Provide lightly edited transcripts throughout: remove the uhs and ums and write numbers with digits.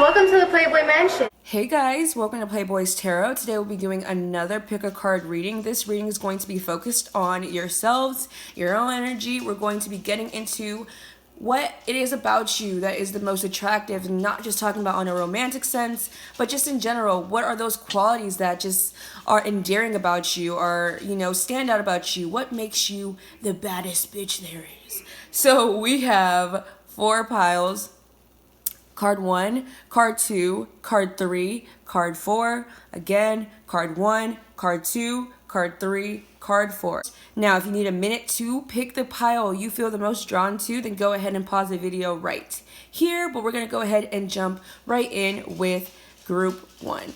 welcome to the Playboy Mansion. Hey guys, welcome to Playboy's Tarot. Today we'll be doing another pick a card reading. This reading is going to be focused on yourselves, your own energy. We're going to be getting into what it is about you that is the most attractive, not just talking about on a romantic sense, but just in general. What are those qualities that just are endearing about you, or, stand out about you? What makes you the baddest bitch there is? So we have 4 piles. Card 1, card 2, card 3, card 4, again, card 1, card 2, card 3, card 4. Now, if you need a minute to pick the pile you feel the most drawn to, then go ahead and pause the video right here, but we're going to go ahead and jump right in with group 1.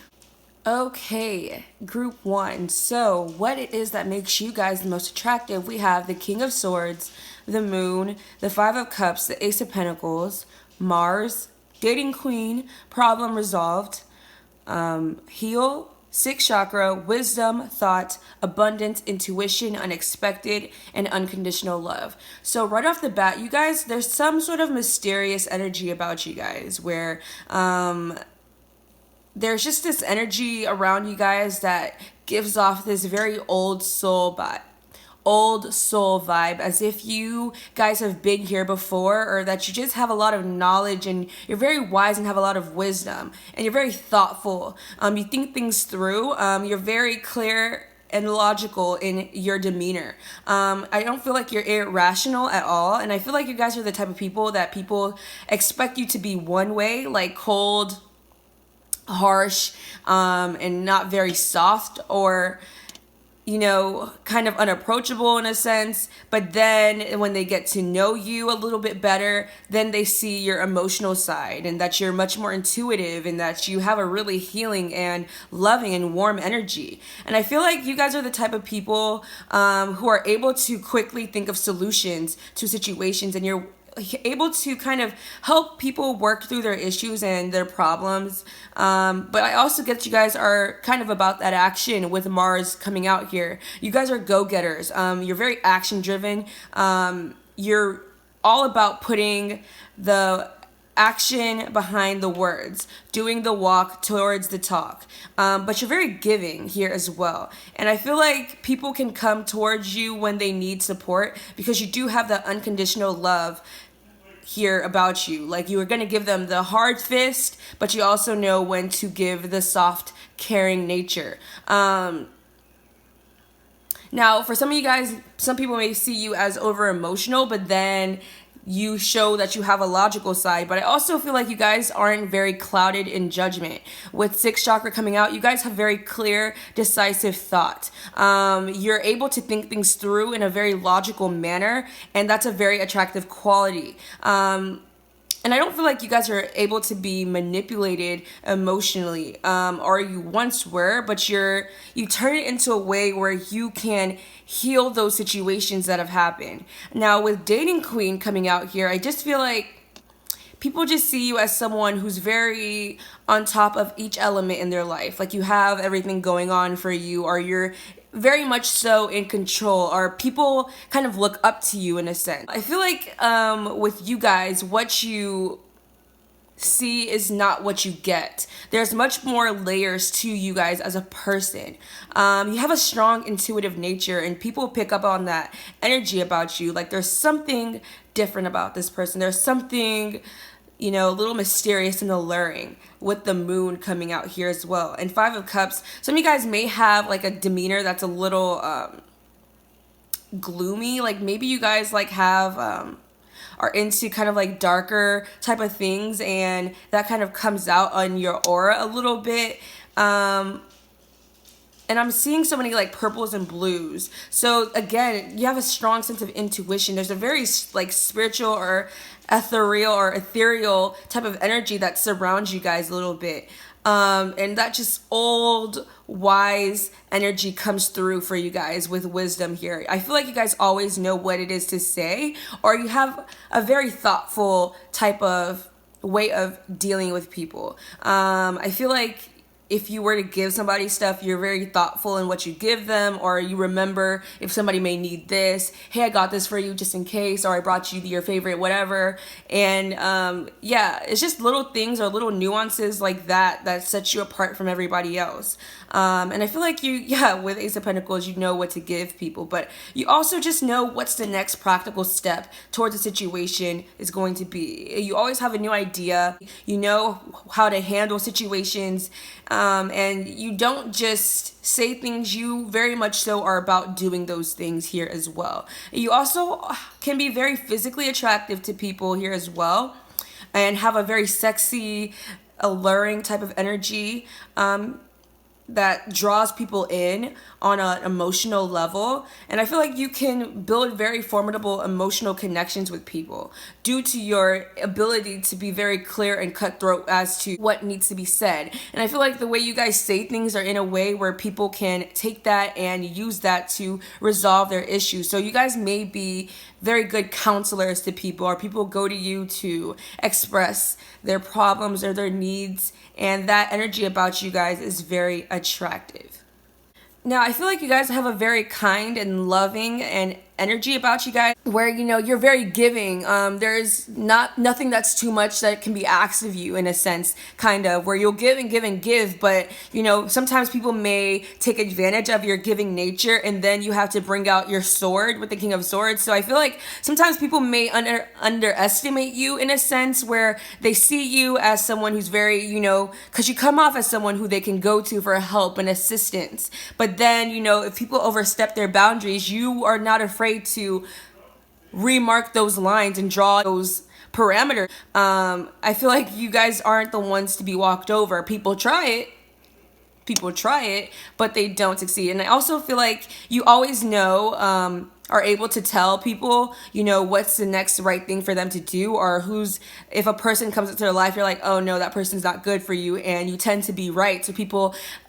Okay, group 1. So, what it is that makes you guys the most attractive, we have the King of Swords, the Moon, the Five of Cups, the Ace of Pentacles, Mars, Dating Queen, Problem Resolved, Heal, 6th Chakra, Wisdom, Thought, Abundance, Intuition, Unexpected, and Unconditional Love. So right off the bat, you guys, there's some sort of mysterious energy about you guys where there's just this energy around you guys that gives off this very old soul vibe, as if you guys have been here before, or that you just have a lot of knowledge and you're very wise and have a lot of wisdom, and you're very thoughtful. You think things through. You're very clear and logical in your demeanor. I don't feel like you're irrational at all, and I feel like you guys are the type of people that people expect you to be one way, like cold, harsh, and not very soft, or kind of unapproachable in a sense. But then when they get to know you a little bit better, then they see your emotional side, and that you're much more intuitive, and that you have a really healing and loving and warm energy. And I feel like you guys are the type of people who are able to quickly think of solutions to situations, and you're able to kind of help people work through their issues and their problems. But I also get you guys are kind of about that action with Mars coming out here. You guys are go-getters. You're very action-driven. You're all about putting the action behind the words, doing the walk towards the talk. But you're very giving here as well. And I feel like people can come towards you when they need support, because you do have that unconditional love here about you. Like, you are going to give them the hard fist, but you also know when to give the soft, caring nature. Now, for some of you guys, some people may see you as over emotional, but then you show that you have a logical side. But I also feel like you guys aren't very clouded in judgment. With 6th Chakra coming out, you guys have very clear, decisive thought. You're able to think things through in a very logical manner, and that's a very attractive quality. And I don't feel like you guys are able to be manipulated emotionally, or you once were, but you turn it into a way where you can heal those situations that have happened. Now, with Dating Queen coming out here, I just feel like people just see you as someone who's very on top of each element in their life. Like, you have everything going on for you, or you're very much so in control, or people kind of look up to you in a sense. I feel like with you guys, what you see is not what you get. There's much more layers to you guys as a person. You have a strong intuitive nature, and people pick up on that energy about you. Like, there's something different about this person. There's something a little mysterious and alluring, with the Moon coming out here as well. And 5 of Cups, some of you guys may have like a demeanor that's a little gloomy. Like, maybe you guys like have are into kind of like darker type of things, and that kind of comes out on your aura a little bit. And I'm seeing so many like purples and blues. So again, you have a strong sense of intuition. There's a very like spiritual or ethereal type of energy that surrounds you guys a little bit. And that just old, wise energy comes through for you guys with wisdom here. I feel like you guys always know what it is to say, or you have a very thoughtful type of way of dealing with people. I feel like if you were to give somebody stuff, you're very thoughtful in what you give them, or you remember if somebody may need this. Hey, I got this for you just in case, or I brought you your favorite whatever. And yeah, it's just little things or little nuances like that that set you apart from everybody else. And I feel like with Ace of Pentacles, you know what to give people, but you also just know what's the next practical step towards a situation is going to be. You always have a new idea. You know how to handle situations, and you don't just say things. You very much so are about doing those things here as well. You also can be very physically attractive to people here as well, and have a very sexy, alluring type of energy that draws people in on an emotional level. And I feel like you can build very formidable emotional connections with people due to your ability to be very clear and cutthroat as to what needs to be said. And I feel like the way you guys say things are in a way where people can take that and use that to resolve their issues. So you guys may be very good counselors to people, or people go to you to express their problems or their needs, and that energy about you guys is very attractive. Now, I feel like you guys have a very kind and loving and energy about you guys, where you're very giving. There's nothing that's too much that can be asked of you, in a sense, kind of, where you'll give and give and give, but sometimes people may take advantage of your giving nature, and then you have to bring out your sword with the King of Swords. So I feel like sometimes people may underestimate you, in a sense, where they see you as someone who's very, because you come off as someone who they can go to for help and assistance. But then, if people overstep their boundaries, you are not afraid to remark those lines and draw those parameters. I feel like you guys aren't the ones to be walked over. People try it, but they don't succeed. And I also feel like you always are able to tell people, what's the next right thing for them to do, or if a person comes into their life, you're like, oh no, that person's not good for you, and you tend to be right. So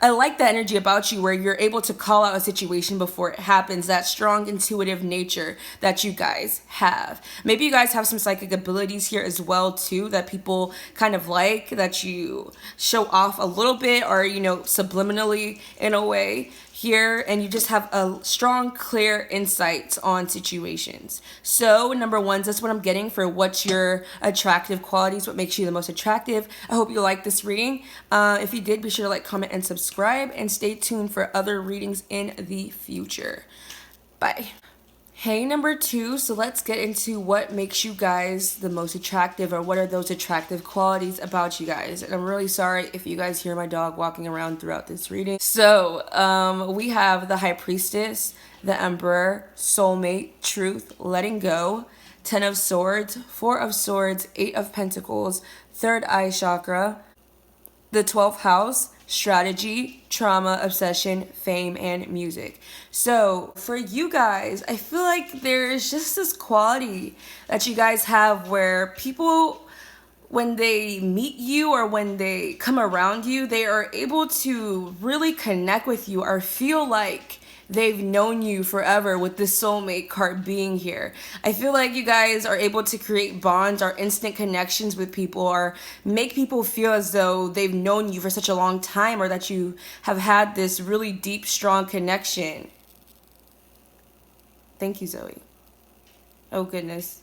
I like that energy about you, where you're able to call out a situation before it happens, that strong intuitive nature that you guys have. Maybe you guys have some psychic abilities here as well too, that people kind of like, that you show off a little bit, or subliminally in a way here, and you just have a strong, clear insights on situations. So number one, that's what I'm getting for what's your attractive qualities, what makes you the most attractive. I hope you like this reading. If you did, be sure to like, comment, and subscribe, and stay tuned for other readings in the future. Bye. Hey, number two, so let's get into what makes you guys the most attractive, or what are those attractive qualities about you guys. And I'm really sorry if you guys hear my dog walking around throughout this reading. So we have the High Priestess, the Emperor, Soulmate, Truth, Letting Go, 10 of Swords, 4 of Swords, 8 of Pentacles, Third Eye Chakra, the 12th House, Strategy, Trauma, Obsession, Fame, and Music. So for you guys, I feel like there's just this quality that you guys have where people, when they meet you or when they come around you, they are able to really connect with you, or feel like they've known you forever, with this soulmate card being here. I feel like you guys are able to create bonds or instant connections with people, or make people feel as though they've known you for such a long time, or that you have had this really deep, strong connection. Thank you, Zoe. Oh, goodness.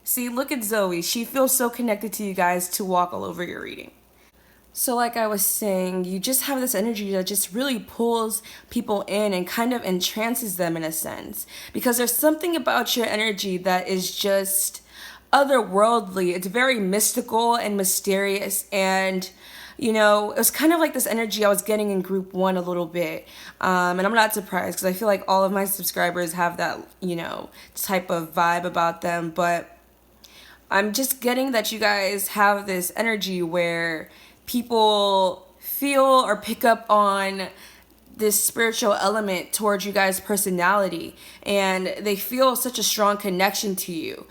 See, look at Zoe. She feels so connected to you guys to walk all over your reading. So like I was saying, you just have this energy that just really pulls people in and kind of entrances them, in a sense, because there's something about your energy that is just otherworldly. It's very mystical and mysterious, and it was kind of like this energy I was getting in group 1 a little bit. And I'm not surprised, because I feel like all of my subscribers have that, type of vibe about them. But I'm just getting that you guys have this energy where people feel or pick up on this spiritual element towards you guys' personality, and they feel such a strong connection to you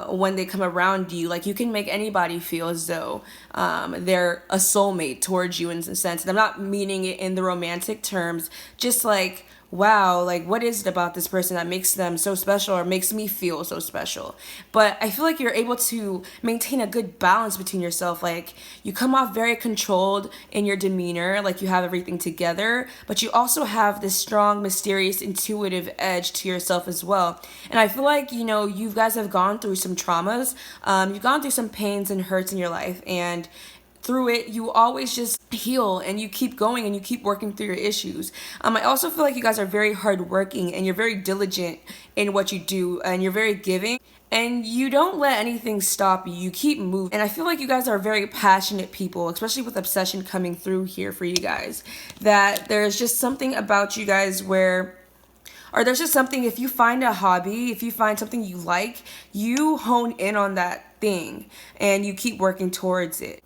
when they come around you. Like, you can make anybody feel as though they're a soulmate towards you, in a sense. And I'm not meaning it in the romantic terms, just like wow, like what is it about this person that makes them so special or makes me feel so special? But I feel like you're able to maintain a good balance between yourself. Like you come off very controlled in your demeanor, like you have everything together, but you also have this strong, mysterious, intuitive edge to yourself as well. And I feel like, you guys have gone through some traumas, you've gone through some pains and hurts in your life, and through it, you always just heal and you keep going and you keep working through your issues. I also feel like you guys are very hardworking and you're very diligent in what you do and you're very giving and you don't let anything stop you. You keep moving. And I feel like you guys are very passionate people, especially with obsession coming through here for you guys, that there's just something about you guys where or there's just something, if you find a hobby, if you find something you like, you hone in on that thing and you keep working towards it.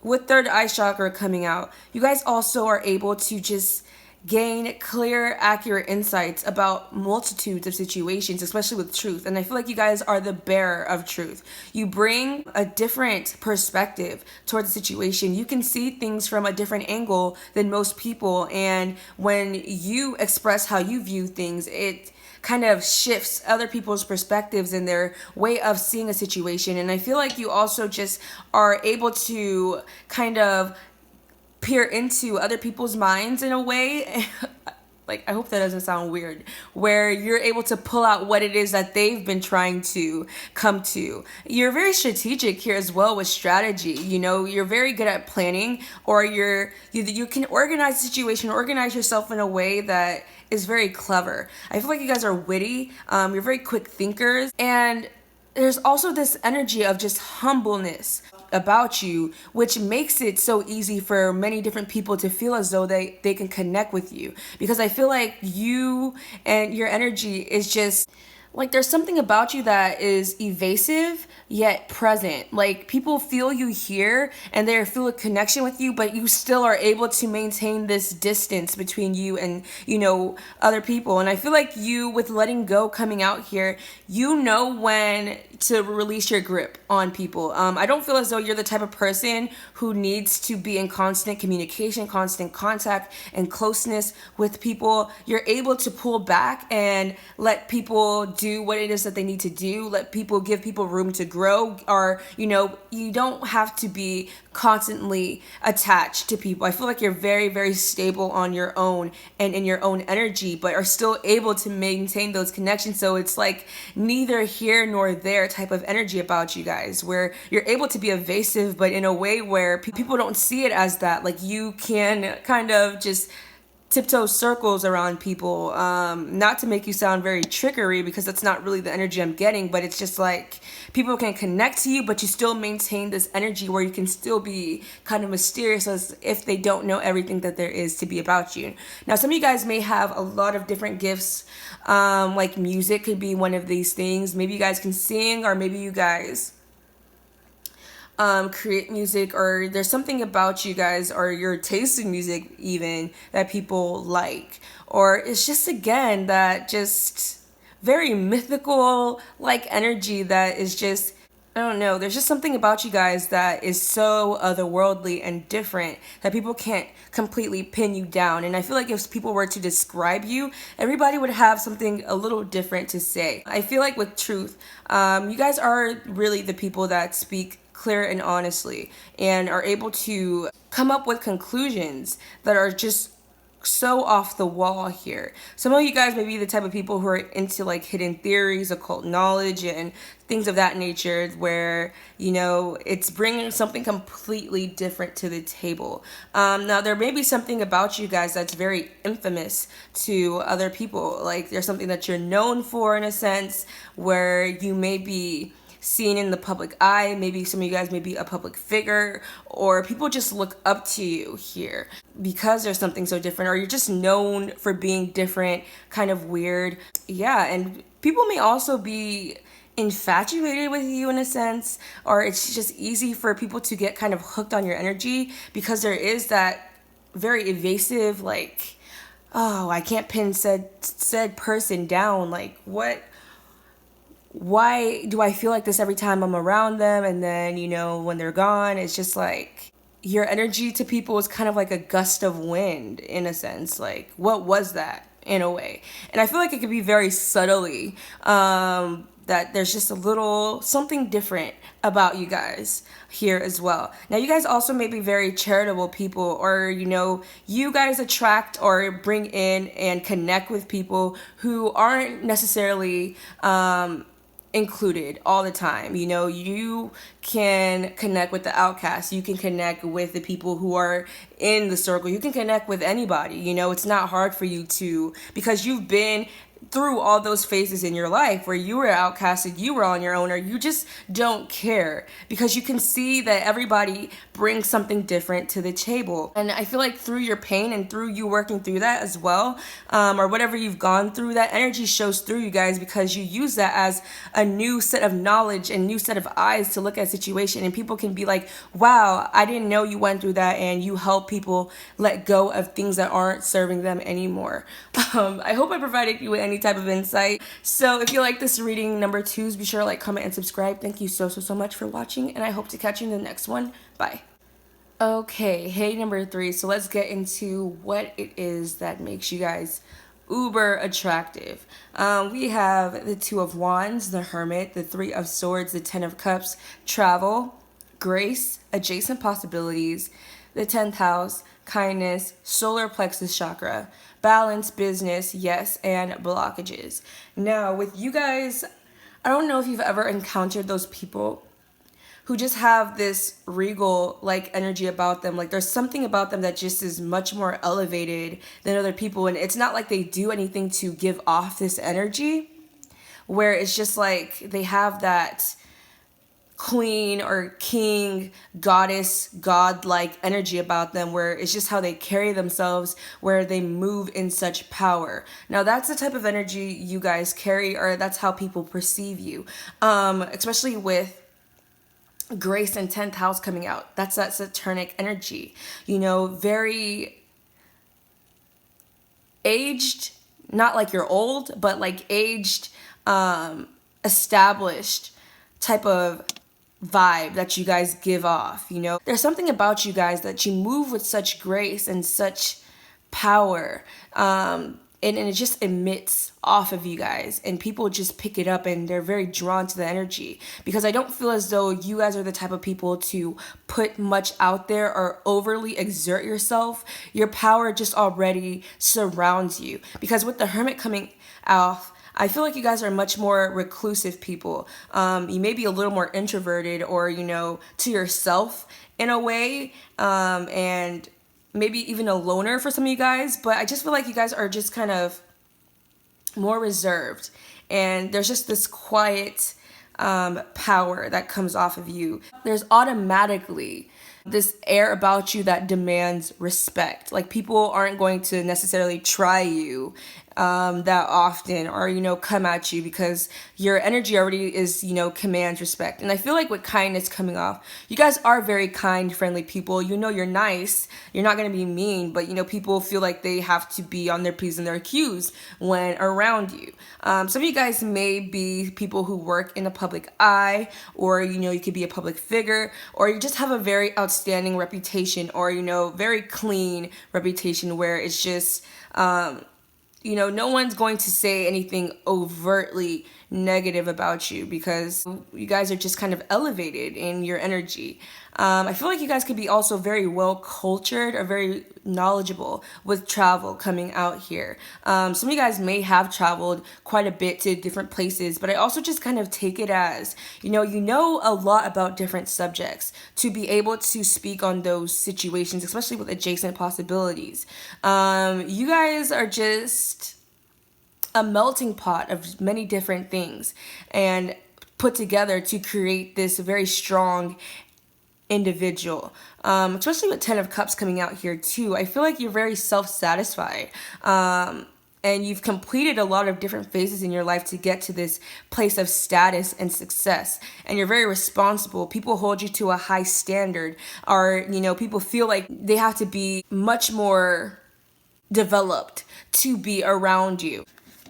With third eye chakra coming out, you guys also are able to just gain clear, accurate insights about multitudes of situations, especially with truth. And I feel like you guys are the bearer of truth. You bring a different perspective towards the situation. You can see things from a different angle than most people. And when you express how you view things, it kind of shifts other people's perspectives and their way of seeing a situation. And I feel like you also just are able to kind of peer into other people's minds in a way. Like, I hope that doesn't sound weird, where you're able to pull out what it is that they've been trying to come to. You're very strategic here as well with strategy. You're very good at planning, or you can organize the situation, organize yourself in a way that is very clever. I feel like you guys are witty. You're very quick thinkers, and there's also this energy of just humbleness about you, which makes it so easy for many different people to feel as though they can connect with you. Because I feel like you and your energy is just like there's something about you that is evasive yet present. Like people feel you here and they feel a connection with you, but you still are able to maintain this distance between you and other people. And I feel like you, with letting go coming out here, when to release your grip on people. I don't feel as though you're the type of person who needs to be in constant communication, constant contact, and closeness with people. You're able to pull back and let people do what it is that they need to do. Give people room to grow, or you don't have to be constantly attached to people. I feel like you're very, very stable on your own and in your own energy, but are still able to maintain those connections. So it's like neither here nor there type of energy about you guys, where you're able to be evasive, but in a way where people don't see it as that. Like you can kind of just tiptoe circles around people, not to make you sound very trickery, because that's not really the energy I'm getting, but it's just like people can connect to you, but you still maintain this energy where you can still be kind of mysterious as if they don't know everything that there is to be about you. Now, some of you guys may have a lot of different gifts, like music could be one of these things. Maybe you guys can sing, or maybe you guys create music, or there's something about you guys or your taste in music even that people like, or it's just again that just very mythical like energy that is just, I don't know, there's just something about you guys that is so otherworldly and different that people can't completely pin you down. And I feel like if people were to describe you, everybody would have something a little different to say. I feel like with truth, you guys are really the people that speak clear and honestly and are able to come up with conclusions that are just so off the wall here. Some of you guys may be the type of people who are into like hidden theories, occult knowledge, and things of that nature, where it's bringing something completely different to the table. Now there may be something about you guys that's very infamous to other people. Like there's something that you're known for in a sense, where you may be seen in the public eye. Maybe some of you guys may be a public figure, or people just look up to you here because there's something so different, or you're just known for being different, kind of weird. Yeah, and people may also be infatuated with you in a sense, or it's just easy for people to get kind of hooked on your energy because there is that very evasive, like, oh, I can't pin said person down. Like, why do I feel like this every time I'm around them? And then, when they're gone, it's just like your energy to people is kind of like a gust of wind in a sense. Like, what was that? in a way. And I feel like it could be very subtly, that there's just a little something different about you guys here as well. Now, you guys also may be very charitable people, or you guys attract or bring in and connect with people who aren't necessarily included all the time. You can connect with the outcasts. You can connect with the people who are in the circle. You can connect with anybody. It's not hard for you to, because you've been through all those phases in your life where you were outcasted, you were on your own, or you just don't care, because you can see that everybody brings something different to the table. And I feel like through your pain and through you working through that as well, or whatever you've gone through, that energy shows through you guys, because you use that as a new set of knowledge and new set of eyes to look at a situation, and people can be like, wow, I didn't know you went through that, and you help people let go of things that aren't serving them anymore. I hope I provided you with any type of insight. So if you like this reading number 2, be sure to like, comment, and subscribe. Thank you so much for watching, and I hope to catch you in the next one. Bye. Okay, hey, number 3. So let's get into what it is that makes you guys uber attractive. We have the 2 of Wands, the Hermit, the 3 of Swords, the 10 of Cups, travel, grace, adjacent possibilities, the 10th house, kindness, solar plexus chakra, balance, business, yes, and blockages. Now, with you guys, I don't know if you've ever encountered those people who just have this regal like energy about them. Like, there's something about them that just is much more elevated than other people, and it's not like they do anything to give off this energy, where it's just like they have that queen or king, goddess, god-like energy about them, where it's just how they carry themselves, where they move in such power. Now, that's the type of energy you guys carry, or that's how people perceive you, especially with grace and 10th house coming out. That's that Saturnic energy, very aged, not like you're old, but like aged, established type of vibe that you guys give off. There's something about you guys that you move with such grace and such power, and it just emits off of you guys, and people just pick it up, and they're very drawn to the energy, because I don't feel as though you guys are the type of people to put much out there or overly exert yourself. Your power just already surrounds you, because with the Hermit coming off, I feel like you guys are much more reclusive people. You may be a little more introverted, or, to yourself in a way, and maybe even a loner for some of you guys. But I just feel like you guys are just kind of more reserved, and there's just this quiet power that comes off of you. There's automatically this air about you that demands respect. Like, people aren't going to necessarily try you that often, or come at you, because your energy already is commands respect. And I feel like with kindness coming off, you guys are very kind, friendly people. You're nice, you're not going to be mean, but people feel like they have to be on their P's and their Q's when around you. Some of you guys may be people who work in the public eye, or you could be a public figure, or you just have a very outstanding reputation, or very clean reputation, where it's just no one's going to say anything overtly negative about you, because you guys are just kind of elevated in your energy. I feel like you guys could be also very well cultured or very knowledgeable with travel coming out here. Some of you guys may have traveled quite a bit to different places, but I also just kind of take it as, you know a lot about different subjects to be able to speak on those situations, especially with adjacent possibilities. You guys are just a melting pot of many different things, and put together to create this very strong individual, especially with 10 of Cups coming out here too. I feel like you're very self-satisfied, and you've completed a lot of different phases in your life to get to this place of status and success, and you're very responsible. People hold you to a high standard, or people feel like they have to be much more developed to be around you.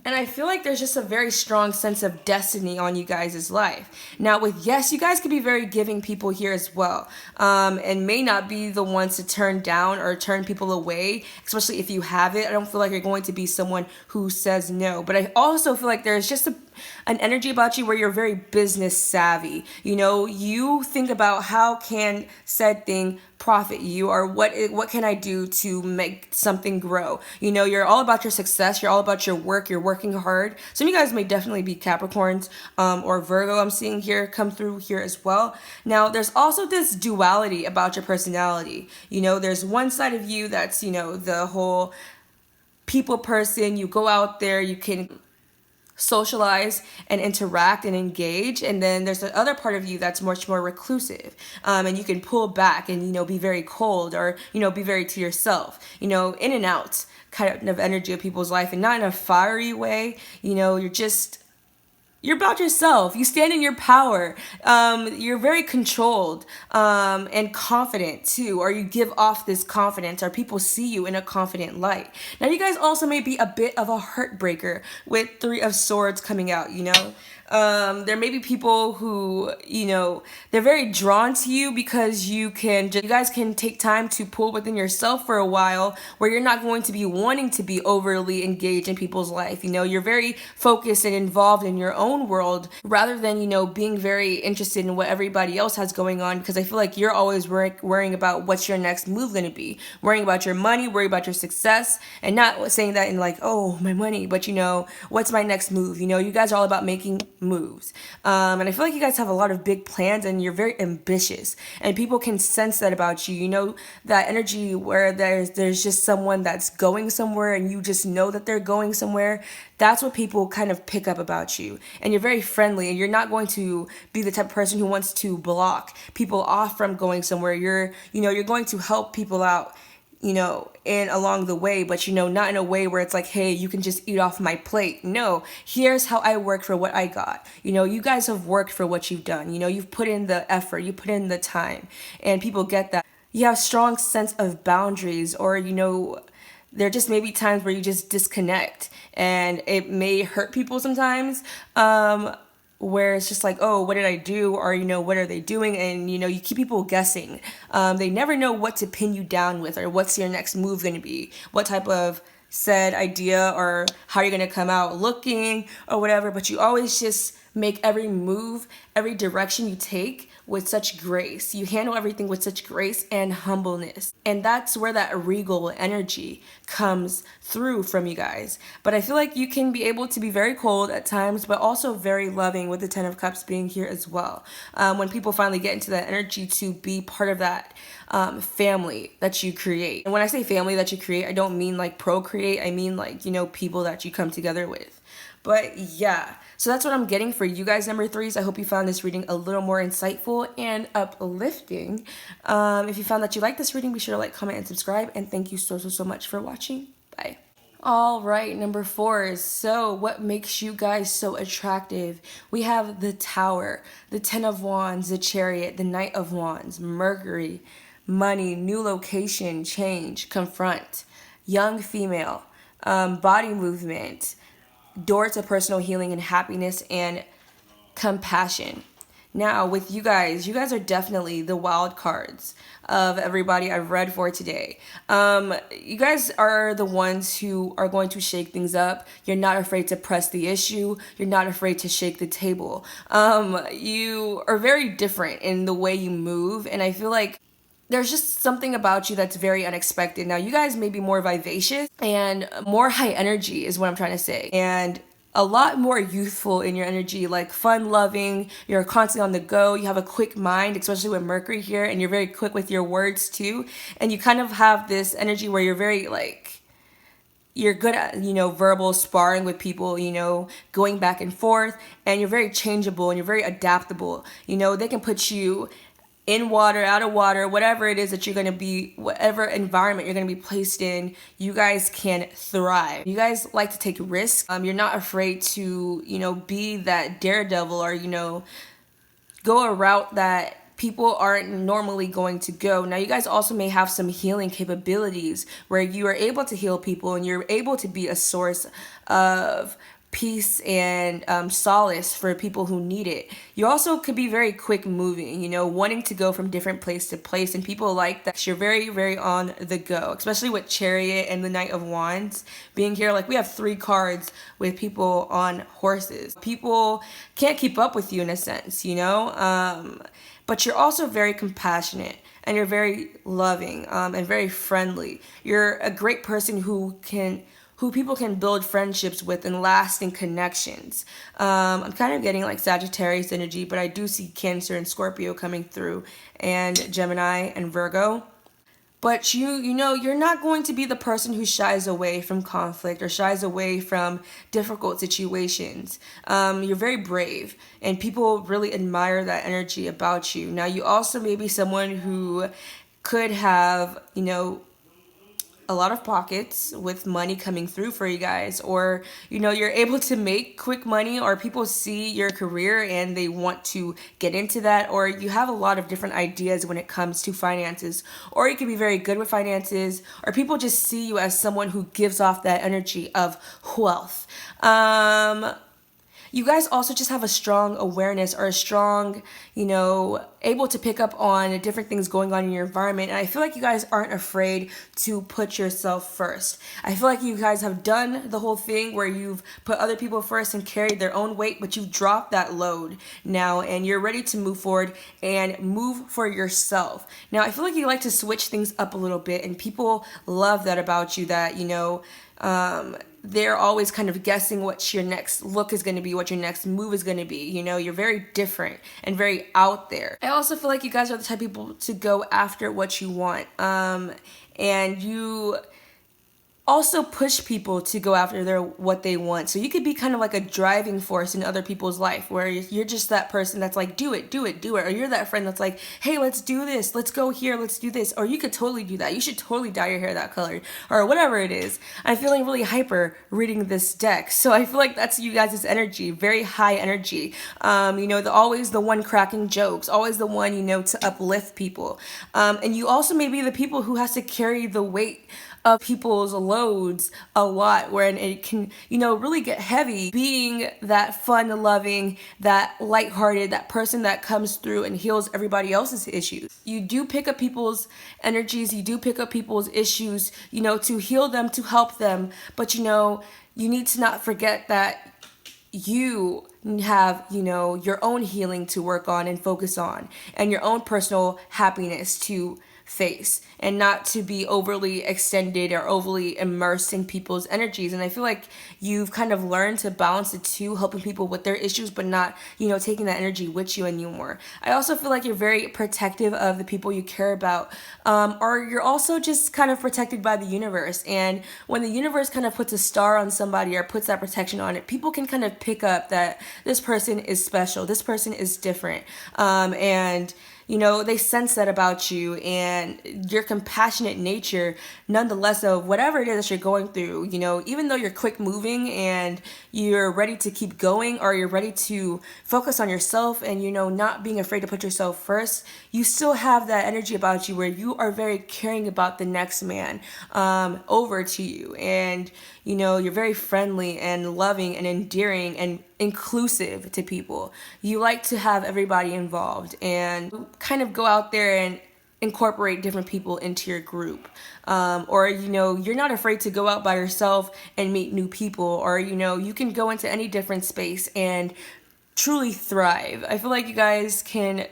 And I feel like there's just a very strong sense of destiny on you guys' life. Now, with yes, you guys could be very giving people here as well, and may not be the ones to turn down or turn people away, especially if you have it. I don't feel like you're going to be someone who says no. But I also feel like there's just an energy about you where you're very business savvy. You know, you think about how can said thing profit you, or what can I do to make something grow. You know, you're all about your success, you're all about your work, you're working hard. Some of you guys may definitely be Capricorns, or Virgo. I'm seeing here come through here as well. Now there's also this duality about your personality. You know, there's one side of you that's, you know, the whole people person. You go out there, you can socialize and interact and engage, and then there's the other part of you that's much more reclusive, and you can pull back and, you know, be very cold, or, you know, be very to yourself, you know, in and out kind of energy of people's life, and not in a fiery way. You know, you're about yourself. You stand in your power. You're very controlled, and confident too, or you give off this confidence, or people see you in a confident light. Now, you guys also may be a bit of a heartbreaker with Three of Swords coming out, you know. There may be people who, you know, they're very drawn to you because you guys can take time to pull within yourself for a while, where you're not going to be wanting to be overly engaged in people's life. You know, you're very focused and involved in your own world, rather than, you know, being very interested in what everybody else has going on, because I feel like you're always worrying about what's your next move going to be, worrying about your money, worrying about your success, and not saying that in like, oh, my money, but, you know, what's my next move? You know, you guys are all about making moves, and I feel like you guys have a lot of big plans, and you're very ambitious, and people can sense that about you. You know, that energy where there's just someone that's going somewhere, and you just know that they're going somewhere. That's what people kind of pick up about you. And you're very friendly, and you're not going to be the type of person who wants to block people off from going somewhere. You're going to help people out, you know, and along the way, but, you know, not in a way where it's like, hey, you can just eat off my plate. No, here's how I work for what I got. You know, you guys have worked for what you've done. You know, you've put in the effort, you put in the time, and people get that. You have a strong sense of boundaries, or, you know, there just may be times where you just disconnect, and it may hurt people sometimes, where it's just like, oh, what did I do? Or, you know, what are they doing? And, you know, you keep people guessing. They never know what to pin you down with, or what's your next move going to be, what type of said idea, or how you're going to come out looking, or whatever. But you always just make every move, every direction you take with such grace. You handle everything with such grace and humbleness. And that's where that regal energy comes through from you guys. But I feel like you can be able to be very cold at times, but also very loving, with the Ten of Cups being here as well. When people finally get into that energy to be part of that family that you create. And when I say family that you create, I don't mean like procreate. I mean like, you know, people that you come together with. But yeah, so that's what I'm getting for you guys, number threes. I hope you found this reading a little more insightful and uplifting. If you found that you liked this reading, be sure to like, comment, and subscribe. And thank you so much for watching. Bye. All right, number fours. So what makes you guys so attractive? We have the Tower, the Ten of Wands, the Chariot, the Knight of Wands, Mercury, money, new location, change, confront, young female, body movement, door to personal healing and happiness, and compassion. Now, with you guys are definitely the wild cards of everybody I've read for today. You guys are the ones who are going to shake things up. You're not afraid to press the issue. You're not afraid to shake the table. You are very different in the way you move, and I feel like there's just something about you that's very unexpected. Now, you guys may be more vivacious and more high energy is what I'm trying to say. And a lot more youthful in your energy, like fun-loving. You're constantly on the go. You have a quick mind, especially with Mercury here, and you're very quick with your words too. And you kind of have this energy where you're very like, you're good at, you know, verbal sparring with people, you know, going back and forth, and you're very changeable and you're very adaptable. You know, they can put you in water, out of water, whatever it is that you're going to be, whatever environment you're going to be placed in, you guys can thrive. You guys like to take risks. You're not afraid to, you know, be that daredevil, or, you know, go a route that people aren't normally going to go. Now, you guys also may have some healing capabilities where you are able to heal people, and you're able to be a source of peace and solace for people who need it. You also could be very quick moving, wanting to go from different place to place, and people like that. You're very, very on the go, especially with Chariot and the Knight of Wands being here. Like, we have 3 cards with people on horses. People can't keep up with you in a sense, but you're also very compassionate, and you're very loving and very friendly. You're a great person who people can build friendships with and lasting connections. I'm kind of getting like Sagittarius energy, but I do see Cancer and Scorpio coming through, and Gemini and Virgo. But you're not going to be the person who shies away from conflict or shies away from difficult situations. You're very brave, and people really admire that energy about you. Now, you also may be someone who could have, a lot of pockets with money coming through for you guys, or you're able to make quick money, or people see your career and they want to get into that, or you have a lot of different ideas when it comes to finances, or you can be very good with finances, or people just see you as someone who gives off that energy of wealth. You guys also just have a strong awareness, or a strong, able to pick up on different things going on in your environment. And I feel like you guys aren't afraid to put yourself first. I feel like you guys have done the whole thing where you've put other people first and carried their own weight, but you've dropped that load now, and you're ready to move forward and move for yourself. Now, I feel like you like to switch things up a little bit, and people love that about you, that, they're always kind of guessing what your next look is going to be, what your next move is going to be. You're very different and very out there. I also feel like you guys are the type of people to go after what you want. And you also push people to go after what they want. So you could be kind of like a driving force in other people's life, where you're just that person that's like, do it. Or you're that friend that's like, hey, let's do this. Let's go here. Let's do this. Or you could totally do that. You should totally dye your hair that color, or whatever it is. I'm feeling really hyper reading this deck. So I feel like that's you guys' energy, very high energy. Always the one cracking jokes, always the one, to uplift people. And you also may be the people who has to carry the weight of people's loads a lot, wherein it can, really get heavy, being that fun loving, that lighthearted, that person that comes through and heals everybody else's issues. You do pick up people's energies, you do pick up people's issues, to heal them, to help them, but you need to not forget that you have, your own healing to work on and focus on, and your own personal happiness to face, and not to be overly extended or overly immersed in people's energies. And I feel like you've kind of learned to balance the two, helping people with their issues, but not, taking that energy with you anymore. I also feel like you're very protective of the people you care about, or you're also just kind of protected by the universe. And when the universe kind of puts a star on somebody or puts that protection on it, people can kind of pick up that this person is special, this person is different, and they sense that about you, and your compassionate nature, nonetheless, of whatever it is that you're going through, even though you're quick moving and you're ready to keep going, or you're ready to focus on yourself and, not being afraid to put yourself first, you still have that energy about you where you are very caring about the next man over to you. And, you're very friendly and loving and endearing and inclusive to people. You like to have everybody involved and kind of go out there and incorporate different people into your group. Or, you're not afraid to go out by yourself and meet new people, or, you can go into any different space and truly thrive. I feel like you guys can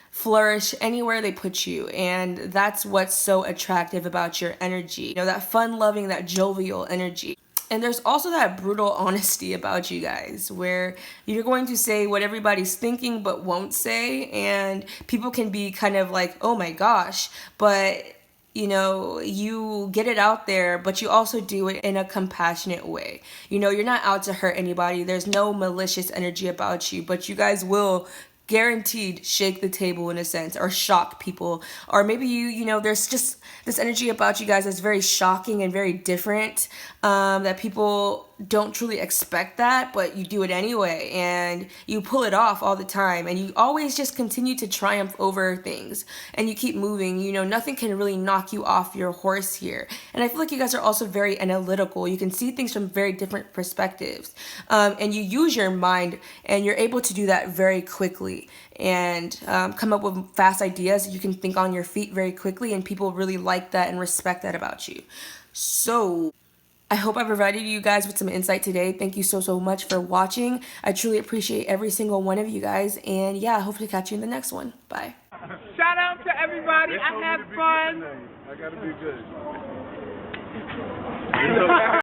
flourish anywhere they put you, and that's what's so attractive about your energy. That fun loving, that jovial energy. And there's also that brutal honesty about you guys, where you're going to say what everybody's thinking but won't say, and people can be kind of like, oh my gosh, but you get it out there, but you also do it in a compassionate way. You're not out to hurt anybody. There's no malicious energy about you, but you guys will guaranteed shake the table in a sense, or shock people. Or maybe there's just this energy about you guys that's very shocking and very different, that people don't truly expect that, but you do it anyway, and you pull it off all the time, and you always just continue to triumph over things, and you keep moving. You know, nothing can really knock you off your horse here. And I feel like you guys are also very analytical. You can see things from very different perspectives, and you use your mind, and you're able to do that very quickly, and come up with fast ideas. You can think on your feet very quickly, and people really like that and respect that about you. So I hope I provided you guys with some insight today. Thank you so much for watching. I truly appreciate every single one of you guys. And yeah, I hope to catch you in the next one. Bye. Shout out to everybody. I had fun. I gotta be good.